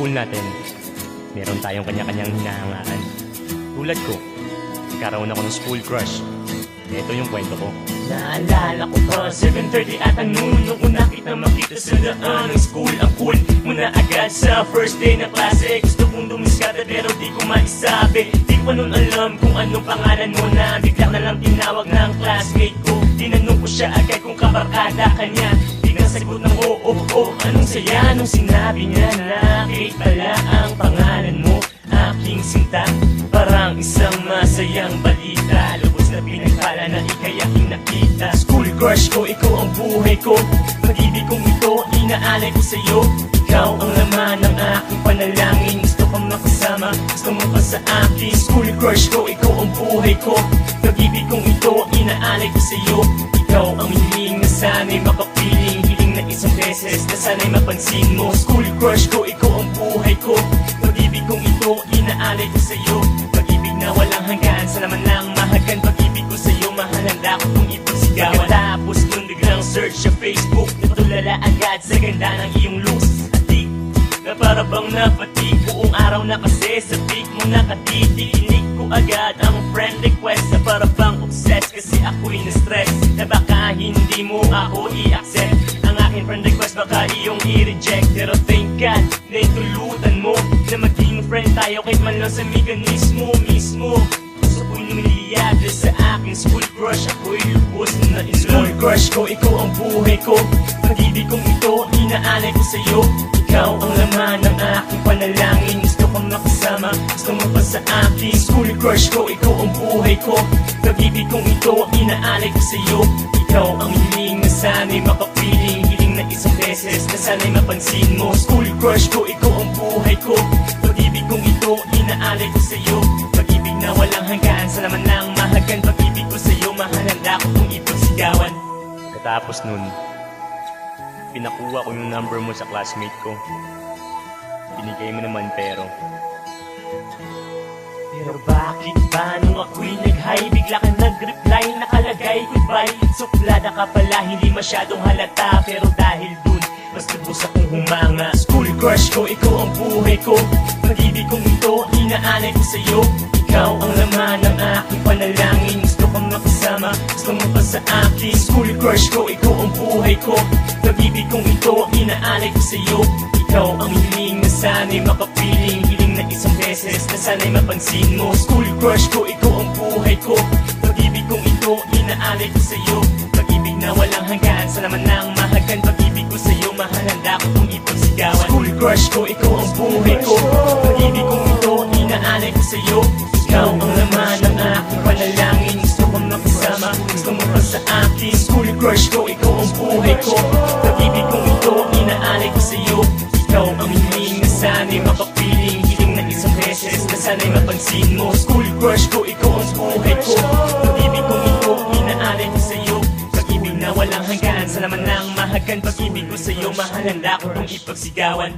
school natin, meron tayong kanya-kanyang hinahangaan. Tulad ko, nagkaroon ako ng school crush. Ito yung kwento ko. Naalala ko pa, 7:30 at noon nung una kita makita sa daan ng school. Ang cool mo na agad sa first day na klase. Gusto kong dumiskada pero di ko maisabi. Di ko nun alam kung anong pangalan mo na bigla na lang tinawag ng classmate ko. Tinanong ko siya agad kung kabarkada ka niya. Di ka sagot ng oo. Anong saya nung sinabi niya na Kate pala ang pangalan mo. Aking sinta, parang isang masayang balita. Lubos na pinagpala na ika'y aking nakita. School crush ko, ikaw ang buhay ko. Pag-ibig kong ito, inaalay ko sa'yo. Ikaw ang laman ng aking panalangin. Gusto kong makasama, gusto mo pa sa akin. School crush ko, ikaw ang buhay ko. Pag-ibig kong ito, inaalay ko sa'yo. Ikaw ang hiling na sana'y makapiling. Hiling na isang beses na sana'y mapansin mo. School crush ko, ikaw ang buhay ko. Pag-ibig kong ito, inaalay ko sa'yo. Pag-ibig na walang hanggan, sa laman lang mahagan. Pag-ibig ko sa'yo, mahalanda ko kung ipagsigawan. Pagkatapos nun biglang search sa Facebook, natulala agad sa ganda ng iyong looks. Adik, na para bang napatig. Buong araw na kasi sa pic mo nakatitig. Inig ko agad ang friend request na para bang obsessed. Kasi ako'y na-stress na baka hindi mo ako i-accept. Ang aking friend request baka iyong i-reject. Pero thank God na itulutan mo na maging friend tayo kahit man lang sa mechanismo mismo. Gusto ko'y lumiliyag sa aking school crush. Ako'y lubos na in love. School crush ko, ikaw ang buhay ko. Pag-ibig kong ito, inaalay ko sa'yo. Ikaw ang laman ng aking panalangin. Gusto kong makasama, gusto mo pa sa akin. School crush ko, ikaw ang buhay ko. Pag-ibig kong ito, inaalay ko sa'yo. Ikaw ang hiling na sana'y makapiling. Hiling na isang beses na sana'y mapansin mo. School crush ko, ikaw ang buhay ko. Pag-ibig kong ito, inaalay ko sa'yo. Pag-ibig na walang hanggan, sa laman ng mahagan. Pag-ibig ko sa'yo, mahalanda ko kung ipagsigawan. Katapos nun, pinakuha ko yung number mo sa classmate ko. Binigay mo naman pero bakit ba nung ako'y nag-hi, bigla ka nag-reply, nakalagay goodbye. Suplada ka pala, hindi masyadong halata. Pero dahil dun, mas lubos akong humanga. School crush ko, ikaw ang buhay ko. Pag-ibig kong ito, inaalay ko sa'yo. Ikaw ang laman ng aking panalangin. Gusto kong makasama, gusto mo pa sa akin. School crush ko, ikaw ang buhay ko. Pag-ibig kong ito, inaalay ko sa'yo. Ikaw ang hiling na sana'y makapiling. Hiling na isang beses na sana'y mapansin mo. School crush ko, ikaw ang buhay ko. Pag-ibig kong ito, inaalay ko sa'yo. Pag-ibig na walang hanggan, sa laman ng mahagan. Pag-ibig ko sa'yo, mahalanda ko kung ipagsigawan. School crush ko, ikaw ang buhay ko. Pag-ibig kong ito, inaalay ko sa'yo. Ikaw ang laman ng aking panalangin. Gusto kong makasama, gusto mo pa sa akin. School crush ko, ikaw ang buhay ko. Pag-ibig kong ito, inaalay ko sa'yo. Ikaw ang hiling na sana'y makapiling. Hiling na isang beses na sana'y mapansin mo. School crush ko, ikaw ang buhay ko. Pag-ibig kong ito, inaalay ko sa'yo. Pag-ibig na walang hanggan, sa laman ng mahagan. Pag-ibig ko sa'yo, mahalanda ko kung ipagsigawan.